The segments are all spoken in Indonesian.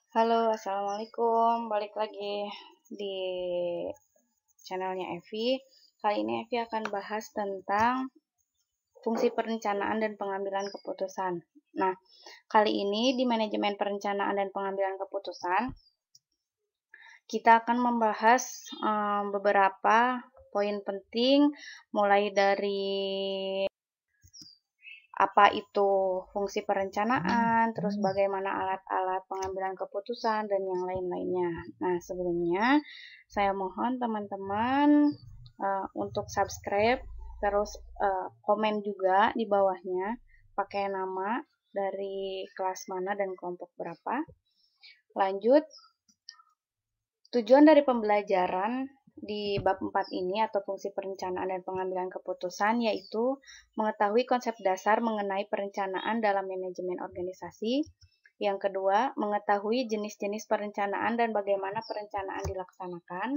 Halo, assalamualaikum. Balik lagi di channelnya Evi. Kali ini Evi akan bahas tentang fungsi perencanaan dan pengambilan keputusan. Nah, kali ini di manajemen perencanaan dan pengambilan keputusan, kita akan membahas beberapa poin penting, mulai dari apa itu fungsi perencanaan, terus bagaimana alat-alat pengambilan keputusan, dan yang lain-lainnya. Nah, sebelumnya saya mohon teman-teman untuk subscribe, terus komen juga di bawahnya, pakai nama dari kelas mana dan kelompok berapa. Lanjut, tujuan dari pembelajaran di bab 4 ini atau fungsi perencanaan dan pengambilan keputusan yaitu mengetahui konsep dasar mengenai perencanaan dalam manajemen organisasi. Yang kedua, mengetahui jenis-jenis perencanaan dan bagaimana perencanaan dilaksanakan.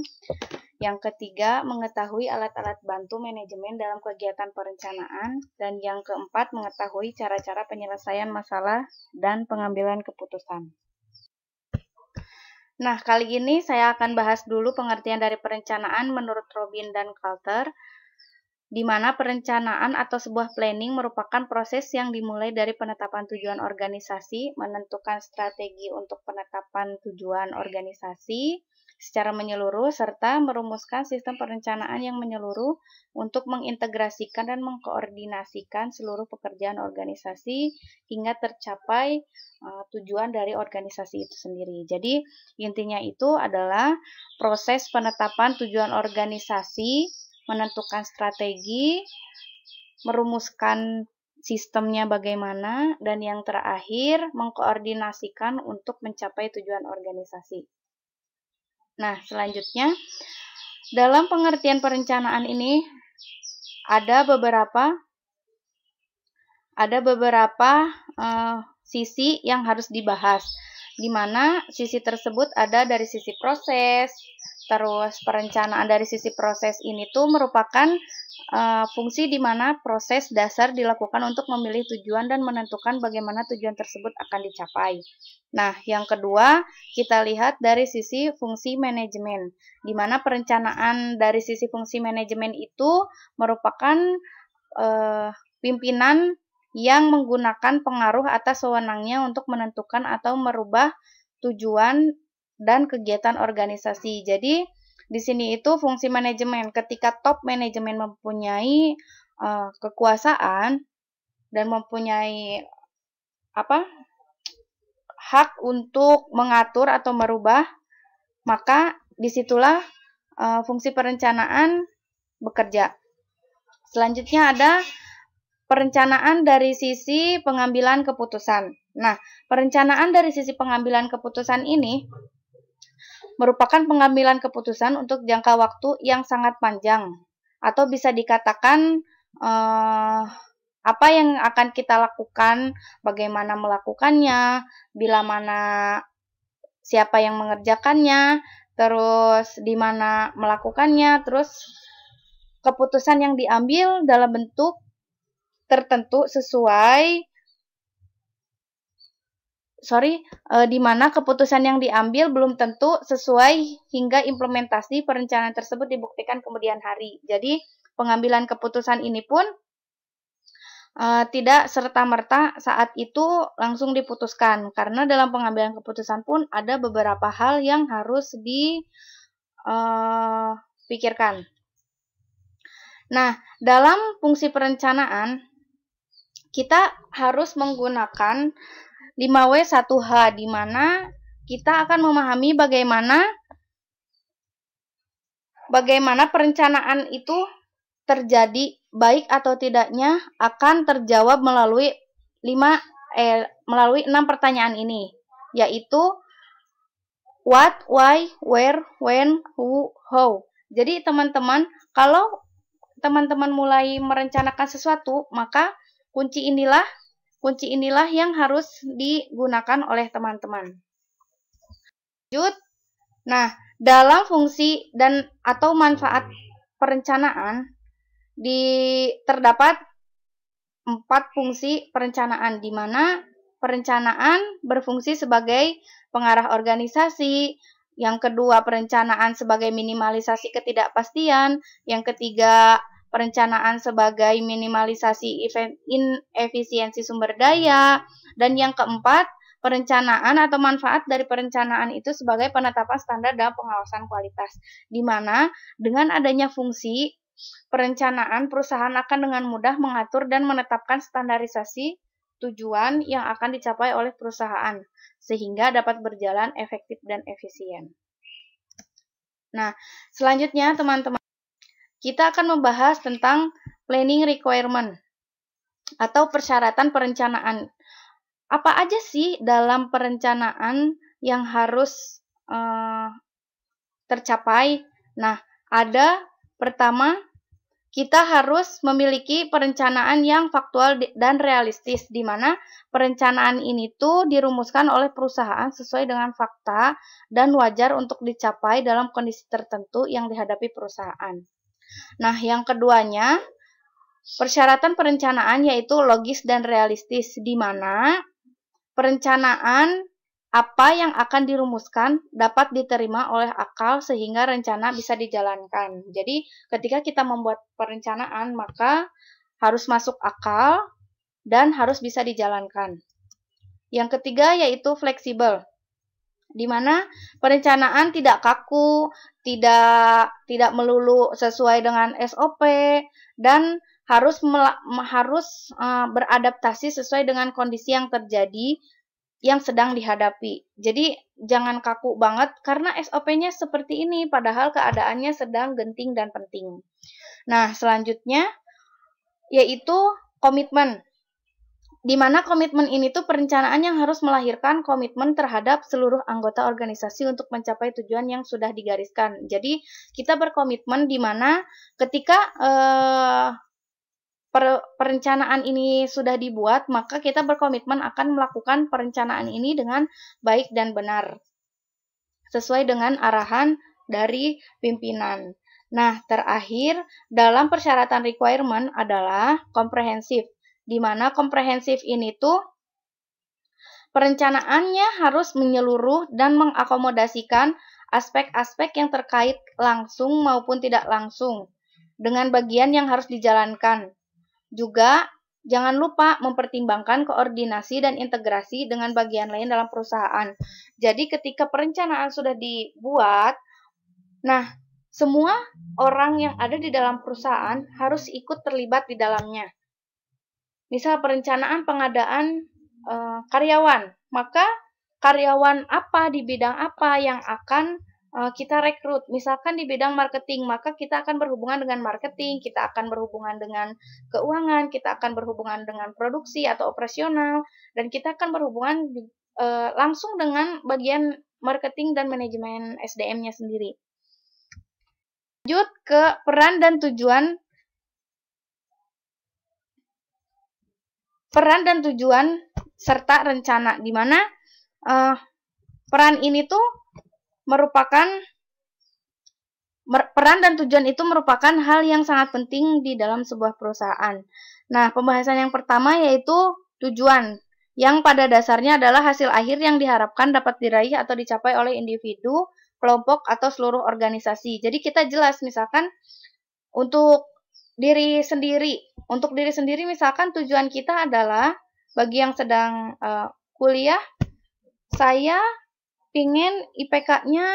Yang ketiga, mengetahui alat-alat bantu manajemen dalam kegiatan perencanaan. Dan yang keempat, mengetahui cara-cara penyelesaian masalah dan pengambilan keputusan. Nah, kali ini saya akan bahas dulu pengertian dari perencanaan menurut Robin dan Coulter, di mana perencanaan atau sebuah planning merupakan proses yang dimulai dari penetapan tujuan organisasi, menentukan strategi untuk penetapan tujuan organisasi secara menyeluruh, serta merumuskan sistem perencanaan yang menyeluruh untuk mengintegrasikan dan mengkoordinasikan seluruh pekerjaan organisasi hingga tercapai tujuan dari organisasi itu sendiri. Jadi, intinya itu adalah proses penetapan tujuan organisasi, menentukan strategi, merumuskan sistemnya bagaimana, dan yang terakhir, mengkoordinasikan untuk mencapai tujuan organisasi. Nah, selanjutnya, dalam pengertian perencanaan ini, ada beberapa sisi yang harus dibahas, di mana sisi tersebut ada dari sisi proses. Terus perencanaan dari sisi proses ini tuh merupakan fungsi di mana proses dasar dilakukan untuk memilih tujuan dan menentukan bagaimana tujuan tersebut akan dicapai. Nah, yang kedua, kita lihat dari sisi fungsi manajemen, di mana perencanaan dari sisi fungsi manajemen itu merupakan pimpinan yang menggunakan pengaruh atas wewenangnya untuk menentukan atau merubah tujuan dan kegiatan organisasi. Jadi, di sini itu fungsi manajemen. Ketika top manajemen mempunyai kekuasaan dan mempunyai hak untuk mengatur atau merubah, maka disitulah fungsi perencanaan bekerja. Selanjutnya ada perencanaan dari sisi pengambilan keputusan. Nah, perencanaan dari sisi pengambilan keputusan ini merupakan pengambilan keputusan untuk jangka waktu yang sangat panjang, atau bisa dikatakan apa yang akan kita lakukan, bagaimana melakukannya, bila mana siapa yang mengerjakannya, terus di mana melakukannya, terus keputusan yang diambil dalam bentuk tertentu di mana keputusan yang diambil belum tentu sesuai hingga implementasi perencanaan tersebut dibuktikan kemudian hari. Jadi, pengambilan keputusan ini pun tidak serta-merta saat itu langsung diputuskan, karena dalam pengambilan keputusan pun ada beberapa hal yang harus dipikirkan. Nah, dalam fungsi perencanaan, kita harus menggunakan 5W1H, di mana kita akan memahami bagaimana perencanaan itu terjadi, baik atau tidaknya akan terjawab melalui 6 pertanyaan ini, yaitu what, why, where, when, who, how. Jadi teman-teman, kalau teman-teman mulai merencanakan sesuatu, maka kunci inilah yang harus digunakan oleh teman-teman. Lanjut. Nah, dalam fungsi dan atau manfaat perencanaan terdapat 4 fungsi perencanaan, di mana perencanaan berfungsi sebagai pengarah organisasi. Yang kedua, perencanaan sebagai minimalisasi ketidakpastian. Yang ketiga, perencanaan sebagai minimalisasi inefisiensi sumber daya. Dan yang keempat, perencanaan atau manfaat dari perencanaan itu sebagai penetapan standar dan pengawasan kualitas. Di mana dengan adanya fungsi perencanaan, perusahaan akan dengan mudah mengatur dan menetapkan standarisasi tujuan yang akan dicapai oleh perusahaan, sehingga dapat berjalan efektif dan efisien. Nah, selanjutnya teman-teman, kita akan membahas tentang planning requirement atau persyaratan perencanaan. Apa aja sih dalam perencanaan yang harus tercapai? Nah, ada pertama, kita harus memiliki perencanaan yang faktual dan realistis, di mana perencanaan ini tuh dirumuskan oleh perusahaan sesuai dengan fakta dan wajar untuk dicapai dalam kondisi tertentu yang dihadapi perusahaan. Nah, yang keduanya, persyaratan perencanaan yaitu logis dan realistis, di mana perencanaan apa yang akan dirumuskan dapat diterima oleh akal sehingga rencana bisa dijalankan. Jadi, ketika kita membuat perencanaan, maka harus masuk akal dan harus bisa dijalankan. Yang ketiga yaitu fleksibel, di mana perencanaan tidak kaku, tidak melulu sesuai dengan SOP, dan harus beradaptasi sesuai dengan kondisi yang terjadi yang sedang dihadapi. Jadi jangan kaku banget karena SOP-nya seperti ini, padahal keadaannya sedang genting dan penting. Nah, selanjutnya yaitu komitmen. Di mana komitmen ini tuh perencanaan yang harus melahirkan komitmen terhadap seluruh anggota organisasi untuk mencapai tujuan yang sudah digariskan. Jadi kita berkomitmen di mana ketika perencanaan ini sudah dibuat, maka kita berkomitmen akan melakukan perencanaan ini dengan baik dan benar, sesuai dengan arahan dari pimpinan. Nah, terakhir, dalam persyaratan requirement adalah komprehensif, di mana komprehensif ini tuh perencanaannya harus menyeluruh dan mengakomodasikan aspek-aspek yang terkait langsung maupun tidak langsung, dengan bagian yang harus dijalankan. Juga, jangan lupa mempertimbangkan koordinasi dan integrasi dengan bagian lain dalam perusahaan. Jadi, ketika perencanaan sudah dibuat, nah, semua orang yang ada di dalam perusahaan harus ikut terlibat di dalamnya. Misal perencanaan pengadaan karyawan, maka karyawan apa di bidang apa yang akan kita rekrut. Misalkan di bidang marketing, maka kita akan berhubungan dengan marketing, kita akan berhubungan dengan keuangan, kita akan berhubungan dengan produksi atau operasional, dan kita akan berhubungan langsung dengan bagian marketing dan manajemen SDM-nya sendiri. Lanjut ke peran dan tujuan. Peran dan tujuan serta rencana, di mana peran ini tuh peran dan tujuan itu merupakan hal yang sangat penting di dalam sebuah perusahaan. Nah, pembahasan yang pertama yaitu tujuan, yang pada dasarnya adalah hasil akhir yang diharapkan dapat diraih atau dicapai oleh individu, kelompok, atau seluruh organisasi. Jadi kita jelas, misalkan untuk diri sendiri misalkan tujuan kita adalah bagi yang sedang kuliah, saya ingin IPK-nya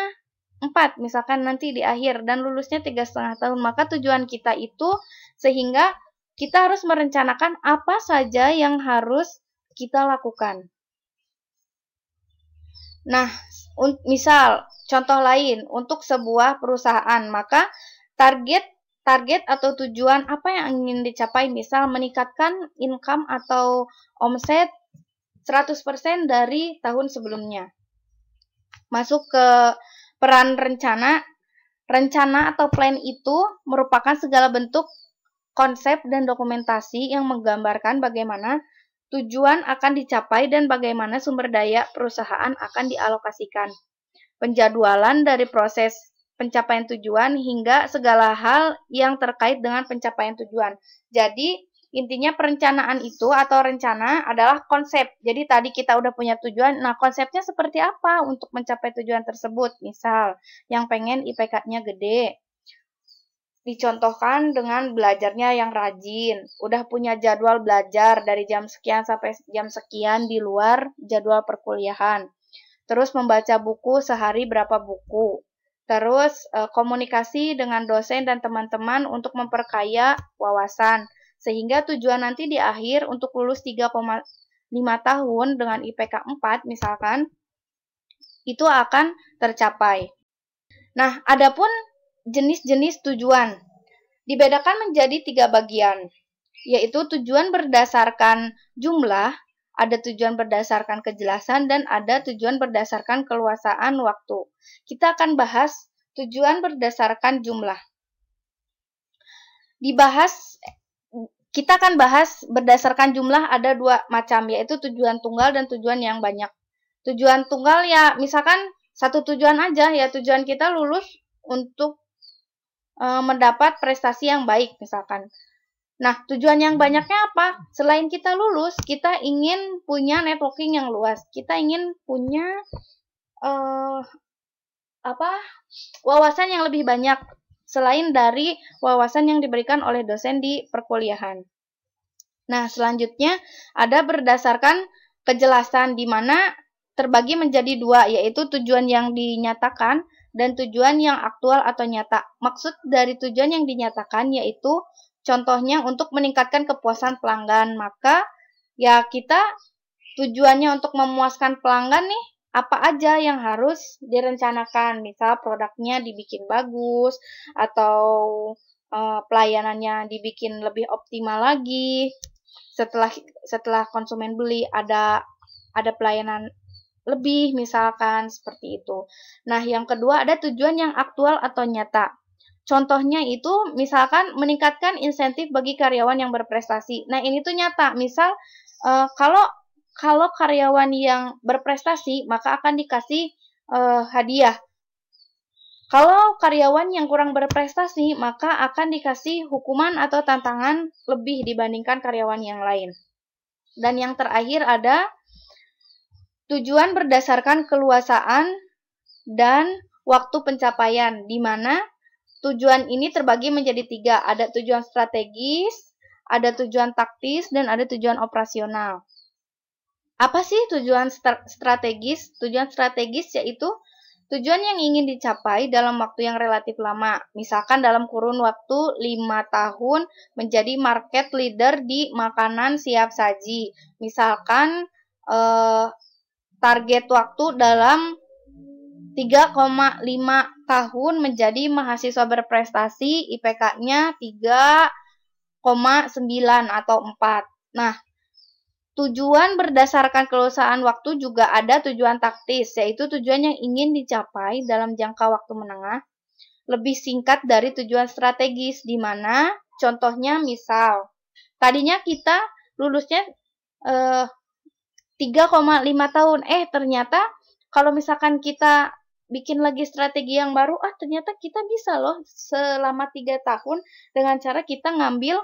4, misalkan nanti di akhir, dan lulusnya 3,5 tahun, maka tujuan kita itu sehingga kita harus merencanakan apa saja yang harus kita lakukan. Nah, misal, contoh lain, untuk sebuah perusahaan, maka target atau tujuan apa yang ingin dicapai, misal meningkatkan income atau omset 100% dari tahun sebelumnya. Masuk ke peran rencana. Rencana atau plan itu merupakan segala bentuk konsep dan dokumentasi yang menggambarkan bagaimana tujuan akan dicapai dan bagaimana sumber daya perusahaan akan dialokasikan. Penjadwalan dari proses pencapaian tujuan hingga segala hal yang terkait dengan pencapaian tujuan. Jadi, Intinya perencanaan itu atau rencana adalah konsep. Jadi tadi kita udah punya tujuan, nah konsepnya seperti apa untuk mencapai tujuan tersebut. Misal, yang pengen IPK-nya gede, dicontohkan dengan belajarnya yang rajin, udah punya jadwal belajar dari jam sekian sampai jam sekian di luar jadwal perkuliahan. Terus membaca buku sehari berapa buku. Terus komunikasi dengan dosen dan teman-teman untuk memperkaya wawasan. Sehingga tujuan nanti di akhir untuk lulus 3,5 tahun dengan IPK 4 misalkan, itu akan tercapai. Nah, adapun jenis-jenis tujuan dibedakan menjadi 3 bagian, yaitu tujuan berdasarkan jumlah, ada tujuan berdasarkan kejelasan, dan ada tujuan berdasarkan keluasaan waktu. Kita akan bahas tujuan berdasarkan jumlah. Kita akan bahas berdasarkan jumlah ada 2 macam, yaitu tujuan tunggal dan tujuan yang banyak. Tujuan tunggal ya misalkan satu tujuan aja, ya tujuan kita lulus untuk mendapat prestasi yang baik misalkan. Nah, tujuan yang banyaknya apa? Selain kita lulus, kita ingin punya networking yang luas. Kita ingin punya wawasan yang lebih banyak selain dari wawasan yang diberikan oleh dosen di perkuliahan. Nah, selanjutnya ada berdasarkan kejelasan, di mana terbagi menjadi 2, yaitu tujuan yang dinyatakan dan tujuan yang aktual atau nyata. Maksud dari tujuan yang dinyatakan yaitu contohnya untuk meningkatkan kepuasan pelanggan. Maka ya kita tujuannya untuk memuaskan pelanggan nih, apa aja yang harus direncanakan. Misal produknya dibikin bagus atau pelayanannya dibikin lebih optimal lagi. Setelah konsumen beli ada pelayanan lebih misalkan seperti itu. Nah, yang kedua ada tujuan yang aktual atau nyata. Contohnya itu misalkan meningkatkan insentif bagi karyawan yang berprestasi. Nah, ini tuh nyata. Misal kalau karyawan yang berprestasi maka akan dikasih hadiah. Kalau karyawan yang kurang berprestasi maka akan dikasih hukuman atau tantangan lebih dibandingkan karyawan yang lain. Dan yang terakhir ada tujuan berdasarkan keluasaan dan waktu pencapaian, di mana tujuan ini terbagi menjadi 3. Ada tujuan strategis, ada tujuan taktis, dan ada tujuan operasional. Apa sih tujuan strategis? Tujuan strategis yaitu tujuan yang ingin dicapai dalam waktu yang relatif lama. Misalkan dalam kurun waktu 5 tahun menjadi market leader di makanan siap saji. Misalkan target waktu dalam 3,5 tahun menjadi mahasiswa berprestasi, IPK-nya 3,9 atau 4. Nah, tujuan berdasarkan keluasaan waktu juga ada tujuan taktis, yaitu tujuan yang ingin dicapai dalam jangka waktu menengah, lebih singkat dari tujuan strategis, di mana contohnya misal, tadinya kita lulusnya 3,5 tahun. Ternyata kalau misalkan kita bikin lagi strategi yang baru, ternyata kita bisa loh selama 3 tahun dengan cara kita ngambil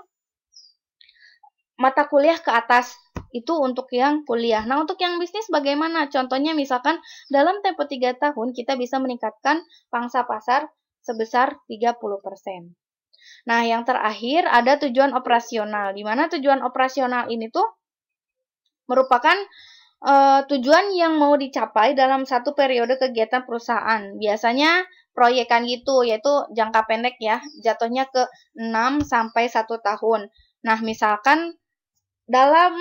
mata kuliah ke atas. Itu untuk yang kuliah. Nah, untuk yang bisnis bagaimana? Contohnya misalkan dalam tempo 3 tahun kita bisa meningkatkan pangsa pasar sebesar 30%. Nah, yang terakhir ada tujuan operasional, di mana tujuan operasional ini tuh merupakan tujuan yang mau dicapai dalam satu periode kegiatan perusahaan. Biasanya proyekan gitu, yaitu jangka pendek ya, jatuhnya ke 6 sampai 1 tahun. Nah, misalkan dalam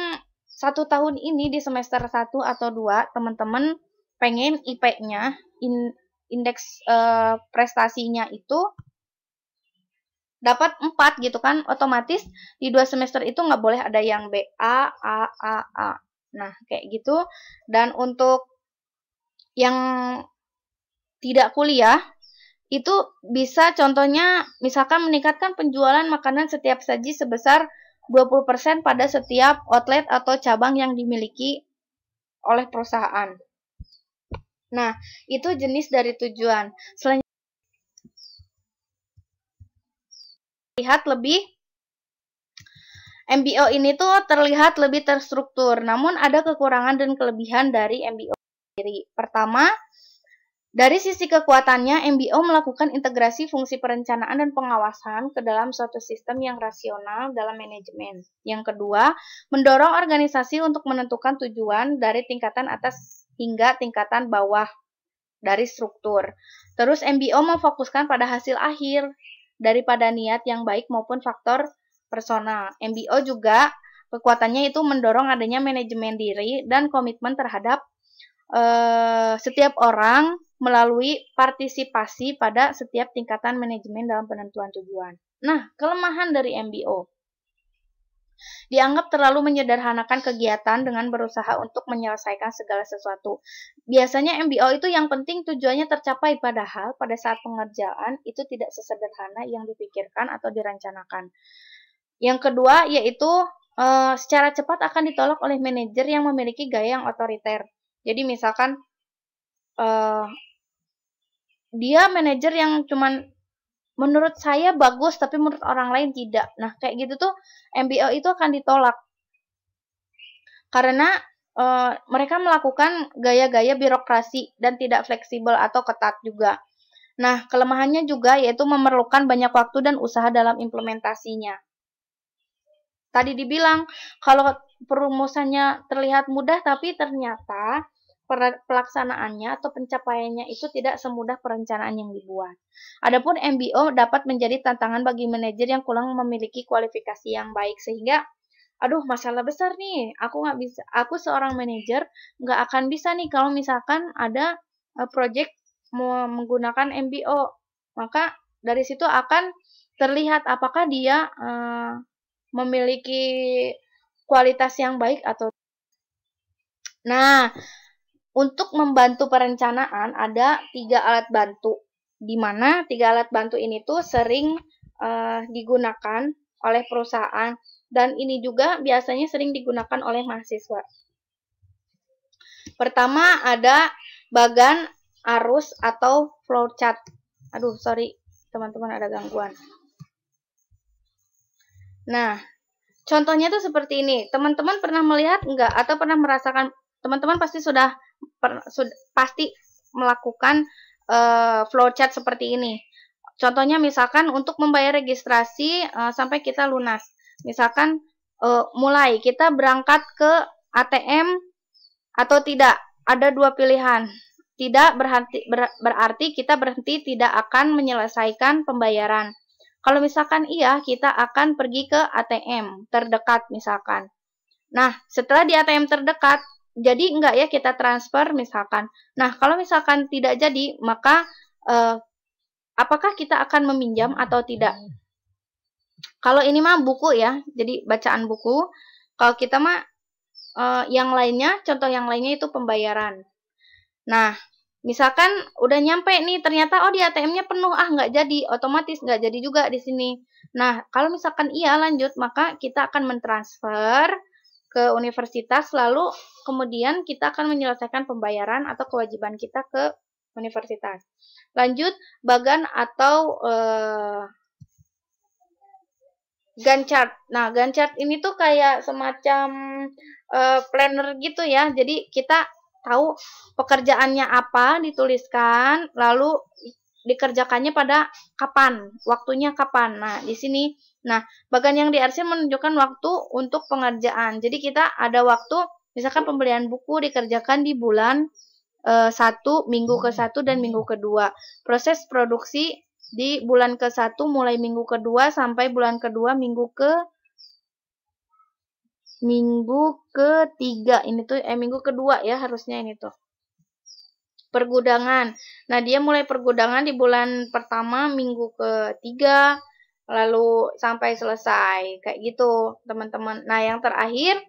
1 tahun ini di semester 1 atau 2, teman-teman pengen IP-nya, indeks prestasinya itu dapat 4 gitu kan, otomatis di 2 semester itu nggak boleh ada yang B, A. Nah, kayak gitu. Dan untuk yang tidak kuliah, itu bisa contohnya misalkan meningkatkan penjualan makanan setiap saji sebesar 20% pada setiap outlet atau cabang yang dimiliki oleh perusahaan. Nah, itu jenis dari tujuan. Selanjutnya, lihat lebih MBO ini tuh terlihat lebih terstruktur, namun ada kekurangan dan kelebihan dari MBO sendiri. Pertama, dari sisi kekuatannya, MBO melakukan integrasi fungsi perencanaan dan pengawasan ke dalam suatu sistem yang rasional dalam manajemen. Yang kedua, mendorong organisasi untuk menentukan tujuan dari tingkatan atas hingga tingkatan bawah dari struktur. Terus MBO memfokuskan pada hasil akhir daripada niat yang baik maupun faktor personal. MBO juga kekuatannya itu mendorong adanya manajemen diri dan komitmen terhadap setiap orang melalui partisipasi pada setiap tingkatan manajemen dalam penentuan tujuan. Nah, kelemahan dari MBO dianggap terlalu menyederhanakan kegiatan dengan berusaha untuk menyelesaikan segala sesuatu. Biasanya MBO itu yang penting tujuannya tercapai, padahal pada saat pengerjaan itu tidak sesederhana yang dipikirkan atau direncanakan. Yang kedua yaitu secara cepat akan ditolak oleh manajer yang memiliki gaya yang otoriter. Jadi misalkan dia manajer yang cuman menurut saya bagus, tapi menurut orang lain tidak. Nah, kayak gitu tuh MBO itu akan ditolak. Karena mereka melakukan gaya-gaya birokrasi dan tidak fleksibel atau ketat juga. Nah, kelemahannya juga yaitu memerlukan banyak waktu dan usaha dalam implementasinya. Tadi dibilang, kalau perumusannya terlihat mudah, tapi ternyata pelaksanaannya atau pencapaiannya itu tidak semudah perencanaan yang dibuat. Adapun MBO dapat menjadi tantangan bagi manajer yang kurang memiliki kualifikasi yang baik, sehingga aduh masalah besar nih, aku seorang manajer nggak akan bisa nih kalau misalkan ada project mau menggunakan MBO. Maka dari situ akan terlihat apakah dia memiliki kualitas yang baik atau. Nah, untuk membantu perencanaan ada 3 alat bantu, di mana 3 alat bantu ini tuh sering digunakan oleh perusahaan, dan ini juga biasanya sering digunakan oleh mahasiswa. Pertama ada bagan arus atau flowchart. Aduh, sorry teman-teman, ada gangguan. Nah, contohnya tuh seperti ini. Teman-teman pernah melihat enggak atau pernah merasakan? Teman-teman pasti sudah pasti melakukan flowchart seperti ini. Contohnya misalkan untuk membayar registrasi sampai kita lunas. Misalkan mulai kita berangkat ke ATM atau tidak. Ada 2 pilihan. Tidak berarti kita berhenti tidak akan menyelesaikan pembayaran. Kalau misalkan iya, kita akan pergi ke ATM terdekat misalkan. Nah, setelah di ATM terdekat, jadi enggak ya kita transfer misalkan. Nah, kalau misalkan tidak jadi, maka apakah kita akan meminjam atau tidak? Kalau ini mah buku ya, jadi bacaan buku. Kalau kita mah yang lainnya, contoh yang lainnya itu pembayaran. Nah, misalkan udah nyampe nih, ternyata di ATM-nya penuh, nggak jadi, otomatis nggak jadi juga di sini. Nah, kalau misalkan iya lanjut, maka kita akan mentransfer ke universitas, lalu kemudian kita akan menyelesaikan pembayaran atau kewajiban kita ke universitas. Lanjut, bagan atau Gantt chart. Nah, Gantt chart ini tuh kayak semacam planner gitu ya. Jadi kita tahu pekerjaannya apa, dituliskan, lalu dikerjakannya pada kapan, waktunya kapan. Nah, di sini, bagan yang diarsip menunjukkan waktu untuk pengerjaan. Jadi kita ada waktu, misalkan pembelian buku dikerjakan di bulan 1, minggu ke-1 dan minggu ke-2. Proses produksi di bulan ke-1 mulai minggu ke-2 sampai bulan ke-2 minggu ke-3. Ini tuh minggu ke-2 ya harusnya ini tuh. Pergudangan. Nah, dia mulai pergudangan di bulan pertama minggu ke-3 lalu sampai selesai. Kayak gitu, teman-teman. Nah, yang terakhir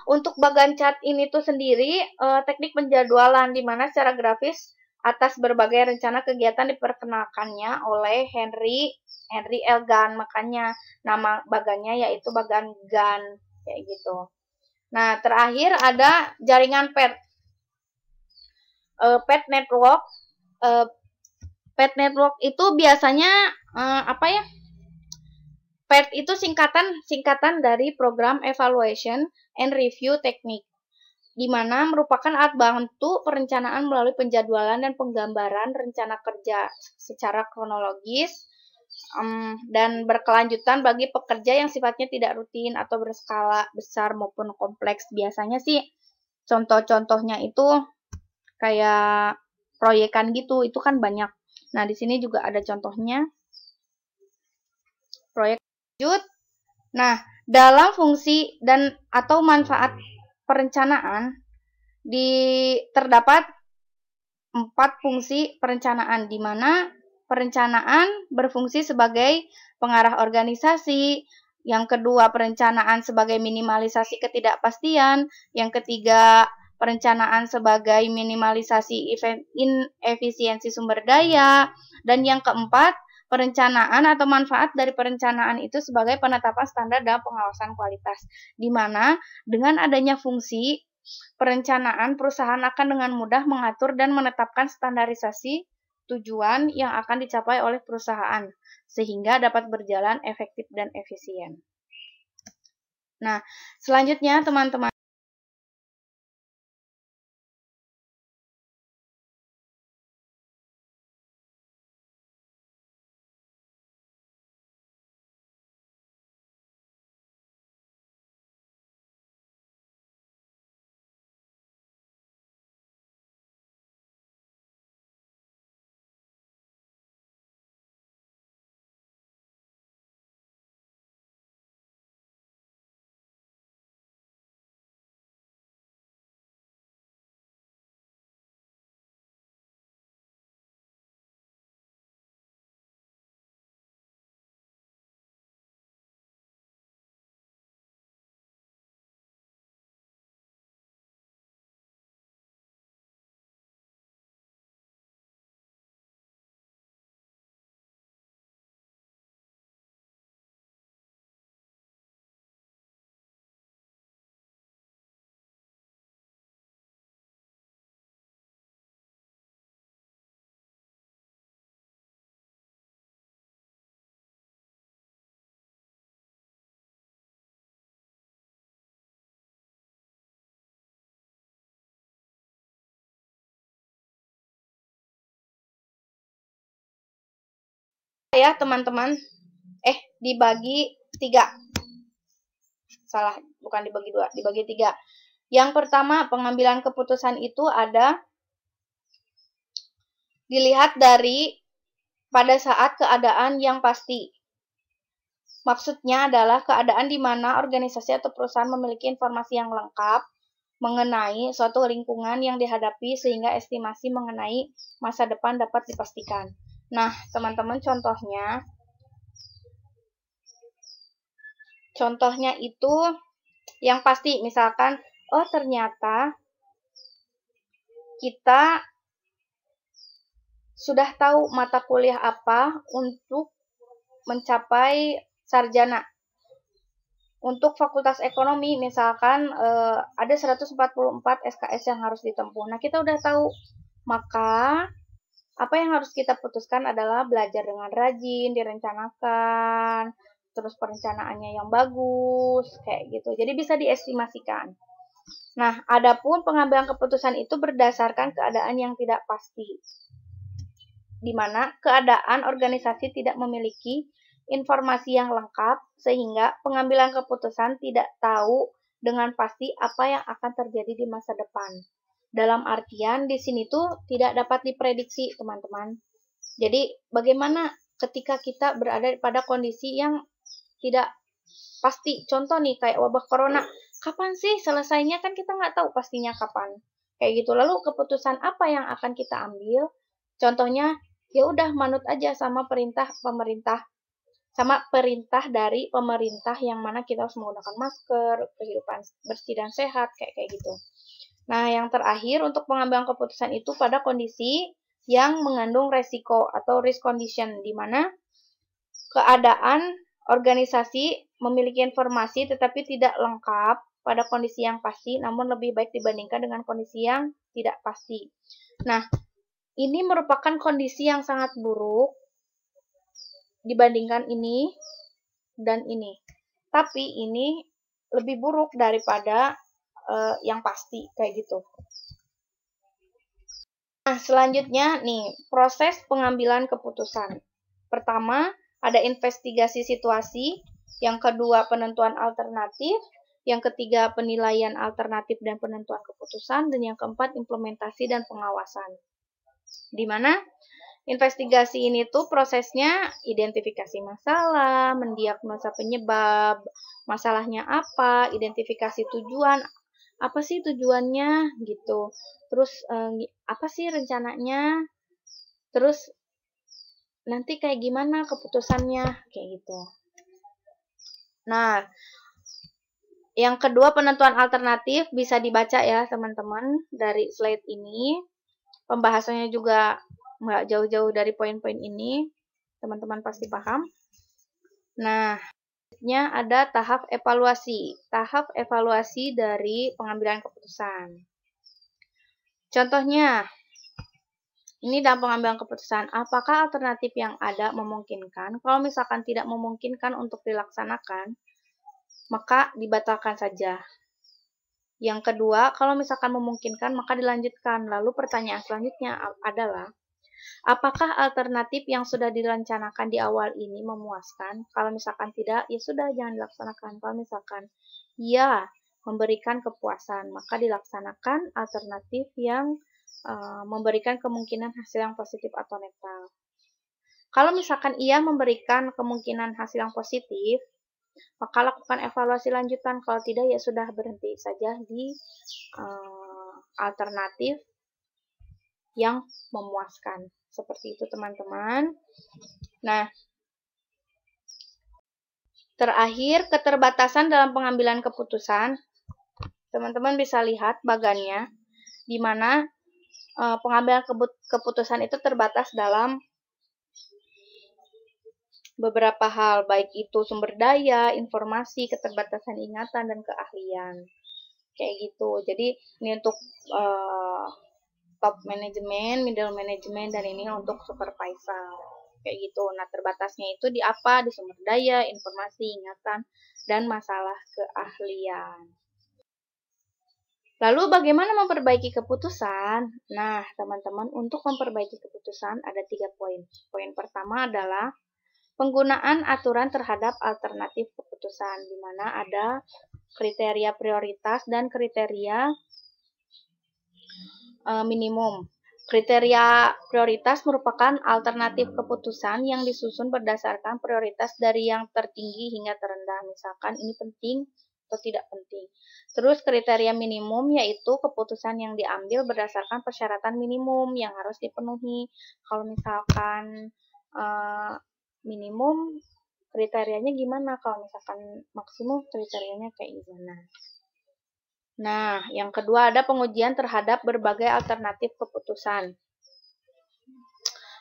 untuk bagan chart ini tuh sendiri teknik penjadwalan di mana secara grafis atas berbagai rencana kegiatan diperkenalkannya oleh Henry L. Gantt, makanya nama bagannya yaitu bagan Gantt kayak gitu. Nah, terakhir ada jaringan PET. PET network. PET network itu biasanya PERT itu singkatan dari Program Evaluation and Review Technique, di mana merupakan alat bantu perencanaan melalui penjadwalan dan penggambaran rencana kerja secara kronologis dan berkelanjutan bagi pekerja yang sifatnya tidak rutin atau berskala besar maupun kompleks. Biasanya sih contoh-contohnya itu kayak proyekan gitu, itu kan banyak. Nah, di sini juga ada contohnya. Proyek lanjut. Nah, dalam fungsi dan atau manfaat perencanaan terdapat 4 fungsi perencanaan, di mana perencanaan berfungsi sebagai pengarah organisasi, yang kedua perencanaan sebagai minimalisasi ketidakpastian, yang ketiga perencanaan sebagai minimalisasi inefisiensi sumber daya, dan yang keempat perencanaan atau manfaat dari perencanaan itu sebagai penetapan standar dalam pengawasan kualitas, di mana dengan adanya fungsi perencanaan, perusahaan akan dengan mudah mengatur dan menetapkan standarisasi tujuan yang akan dicapai oleh perusahaan, sehingga dapat berjalan efektif dan efisien. Nah, selanjutnya teman-teman, ya teman-teman, dibagi 3. Salah, bukan dibagi 2, dibagi 3. Yang pertama, pengambilan keputusan itu dilihat dari pada saat keadaan yang pasti. Maksudnya adalah keadaan di mana organisasi atau perusahaan memiliki informasi yang lengkap mengenai suatu lingkungan yang dihadapi sehingga estimasi mengenai masa depan dapat dipastikan. Nah, teman-teman, contohnya itu yang pasti, misalkan, oh ternyata kita sudah tahu mata kuliah apa untuk mencapai sarjana. Untuk Fakultas Ekonomi, misalkan ada 144 SKS yang harus ditempuh. Nah, kita udah tahu. Maka, apa yang harus kita putuskan adalah belajar dengan rajin, direncanakan, terus perencanaannya yang bagus, kayak gitu. Jadi bisa diestimasikan. Nah, adapun pengambilan keputusan itu berdasarkan keadaan yang tidak pasti, di mana keadaan organisasi tidak memiliki informasi yang lengkap, sehingga pengambilan keputusan tidak tahu dengan pasti apa yang akan terjadi di masa depan. Dalam artian, di sini tuh tidak dapat diprediksi, teman-teman. Jadi, bagaimana ketika kita berada pada kondisi yang tidak pasti? Contoh nih, kayak wabah corona. Kapan sih selesainya? Kan kita nggak tahu pastinya kapan. Kayak gitu. Lalu, keputusan apa yang akan kita ambil? Contohnya, ya udah manut aja sama perintah dari pemerintah yang mana kita harus menggunakan masker, kehidupan bersih dan sehat, kayak gitu. Nah, yang terakhir untuk pengambilan keputusan itu pada kondisi yang mengandung resiko atau risk condition, di mana keadaan organisasi memiliki informasi tetapi tidak lengkap pada kondisi yang pasti, namun lebih baik dibandingkan dengan kondisi yang tidak pasti. Nah, ini merupakan kondisi yang sangat buruk dibandingkan dan ini. Tapi ini lebih buruk daripada yang pasti, kayak gitu. Nah, selanjutnya nih, proses pengambilan keputusan. Pertama, ada investigasi situasi. Yang kedua, penentuan alternatif. Yang ketiga, penilaian alternatif dan penentuan keputusan. Dan yang keempat, implementasi dan pengawasan. Di mana investigasi ini tuh prosesnya identifikasi masalah, mendiagnosa penyebab, masalahnya apa, identifikasi tujuan, apa sih tujuannya gitu. Terus apa sih rencananya? Terus nanti kayak gimana keputusannya, kayak gitu. Nah, yang kedua penentuan alternatif bisa dibaca ya teman-teman dari slide ini. Pembahasannya juga nggak jauh-jauh dari poin-poin ini, teman-teman pasti paham. Nah, selanjutnya ada tahap evaluasi. Tahap evaluasi dari pengambilan keputusan. Contohnya, ini dalam pengambilan keputusan, apakah alternatif yang ada memungkinkan? Kalau misalkan tidak memungkinkan untuk dilaksanakan, maka dibatalkan saja. Yang kedua, kalau misalkan memungkinkan, maka dilanjutkan. Lalu pertanyaan selanjutnya adalah, apakah alternatif yang sudah direncanakan di awal ini memuaskan? Kalau misalkan tidak, ya sudah jangan dilaksanakan. Kalau misalkan ya memberikan kepuasan, maka dilaksanakan alternatif yang memberikan kemungkinan hasil yang positif atau netral. Kalau misalkan ia memberikan kemungkinan hasil yang positif, maka lakukan evaluasi lanjutan. Kalau tidak, ya sudah berhenti saja di alternatif yang memuaskan. Seperti itu teman-teman. Nah, terakhir keterbatasan dalam pengambilan keputusan. Teman-teman bisa lihat bagannya, di mana pengambilan keputusan itu terbatas dalam beberapa hal, baik itu sumber daya, informasi, keterbatasan ingatan, dan keahlian. Kayak gitu. Jadi ini untuk top manajemen, middle management, dan ini untuk supervisor. Kayak gitu. Nah, terbatasnya itu di apa? Di sumber daya, informasi, ingatan, dan masalah keahlian. Lalu bagaimana memperbaiki keputusan? Nah, teman-teman, untuk memperbaiki keputusan ada 3 poin. Poin pertama adalah penggunaan aturan terhadap alternatif keputusan, di mana ada kriteria prioritas dan kriteria minimum. Kriteria prioritas merupakan alternatif keputusan yang disusun berdasarkan prioritas dari yang tertinggi hingga terendah. Misalkan ini penting atau tidak penting. Terus kriteria minimum yaitu keputusan yang diambil berdasarkan persyaratan minimum yang harus dipenuhi. Kalau misalkan minimum kriterianya gimana? Kalau misalkan maksimum kriterianya kayak gimana? Nah, yang kedua ada pengujian terhadap berbagai alternatif keputusan.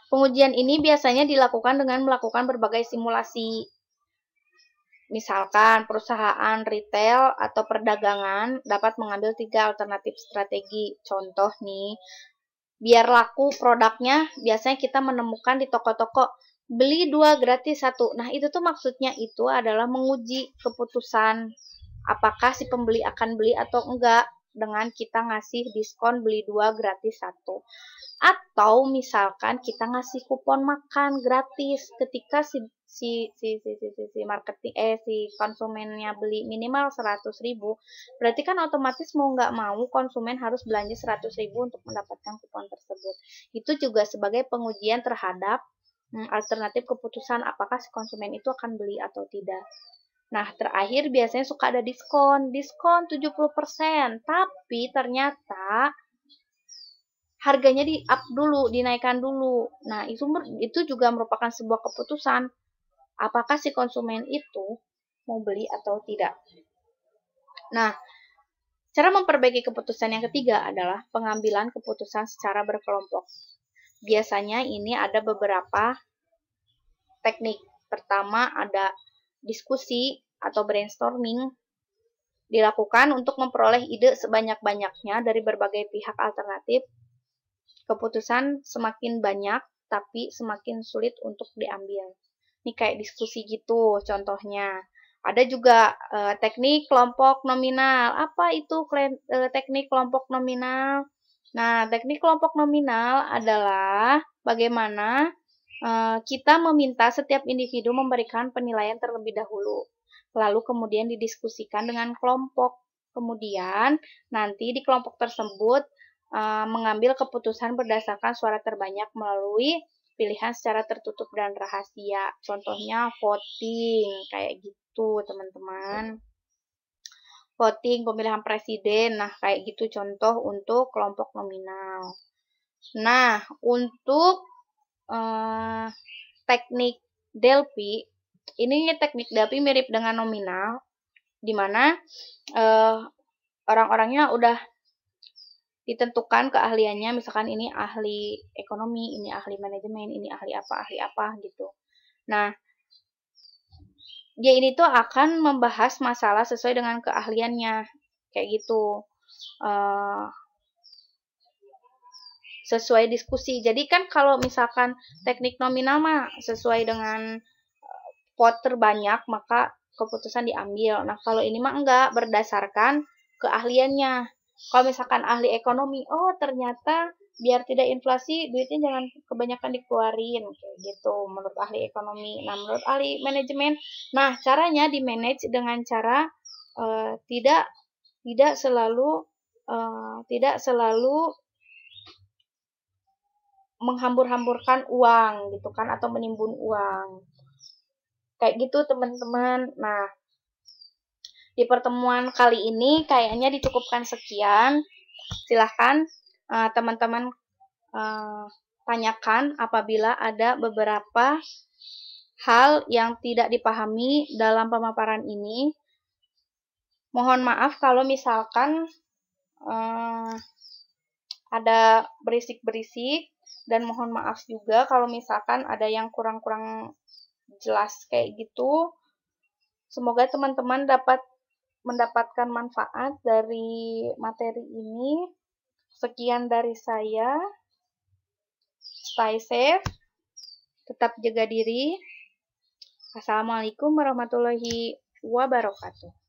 Pengujian ini biasanya dilakukan dengan melakukan berbagai simulasi. Misalkan, perusahaan retail atau perdagangan dapat mengambil 3 alternatif strategi. Contoh nih, biar laku produknya, biasanya kita menemukan di toko-toko, beli 2 gratis 1. Nah, itu tuh maksudnya itu adalah menguji keputusan apakah si pembeli akan beli atau enggak dengan kita ngasih diskon beli 2 gratis 1. Atau misalkan kita ngasih kupon makan gratis ketika si marketing si konsumennya beli minimal 100.000, berarti kan otomatis mau nggak mau konsumen harus belanja 100.000 untuk mendapatkan kupon tersebut. Itu juga sebagai pengujian terhadap alternatif keputusan apakah si konsumen itu akan beli atau tidak. Nah, terakhir biasanya suka ada diskon 70%, tapi ternyata harganya di-up dulu, dinaikkan dulu. Nah, itu juga merupakan sebuah keputusan apakah si konsumen itu mau beli atau tidak. Nah, cara memperbaiki keputusan yang ketiga adalah pengambilan keputusan secara berkelompok. Biasanya ini ada beberapa teknik. Pertama ada diskusi atau brainstorming dilakukan untuk memperoleh ide sebanyak-banyaknya dari berbagai pihak alternatif. Keputusan semakin banyak, tapi semakin sulit untuk diambil. Ini kayak diskusi gitu contohnya. Ada juga teknik kelompok nominal. Apa itu teknik kelompok nominal? Nah, teknik kelompok nominal adalah bagaimana kita meminta setiap individu memberikan penilaian terlebih dahulu. Lalu kemudian didiskusikan dengan kelompok. Kemudian nanti di kelompok tersebut mengambil keputusan berdasarkan suara terbanyak melalui pilihan secara tertutup dan rahasia. Contohnya voting, kayak gitu teman-teman. Voting pemilihan presiden, nah kayak gitu contoh untuk kelompok nominal. Nah, untuk teknik Delphi, ini teknik Delphi mirip dengan nominal, di mana orang-orangnya udah ditentukan keahliannya, misalkan ini ahli ekonomi, ini ahli manajemen, ini ahli apa gitu. Nah, dia ini tuh akan membahas masalah sesuai dengan keahliannya, kayak gitu. Sesuai diskusi. Jadi kan kalau misalkan teknik nominal mah sesuai dengan vote terbanyak, maka keputusan diambil. Nah, kalau ini mah enggak, berdasarkan keahliannya. Kalau misalkan ahli ekonomi, oh ternyata biar tidak inflasi, duitnya jangan kebanyakan dikeluarin, kayak gitu, menurut ahli ekonomi. Nah, menurut ahli manajemen, nah caranya di-manage dengan cara tidak selalu menghambur-hamburkan uang gitu kan, atau menimbun uang. Kayak gitu teman-teman. Nah, di pertemuan kali ini kayaknya dicukupkan sekian. Silahkan teman-teman tanyakan apabila ada beberapa hal yang tidak dipahami dalam pemaparan ini. Mohon maaf kalau misalkan ada berisik-berisik, dan mohon maaf juga kalau misalkan ada yang kurang-kurang jelas kayak gitu. Semoga teman-teman dapat mendapatkan manfaat dari materi ini. Sekian dari saya. Stay safe, tetap jaga diri. Assalamualaikum warahmatullahi wabarakatuh.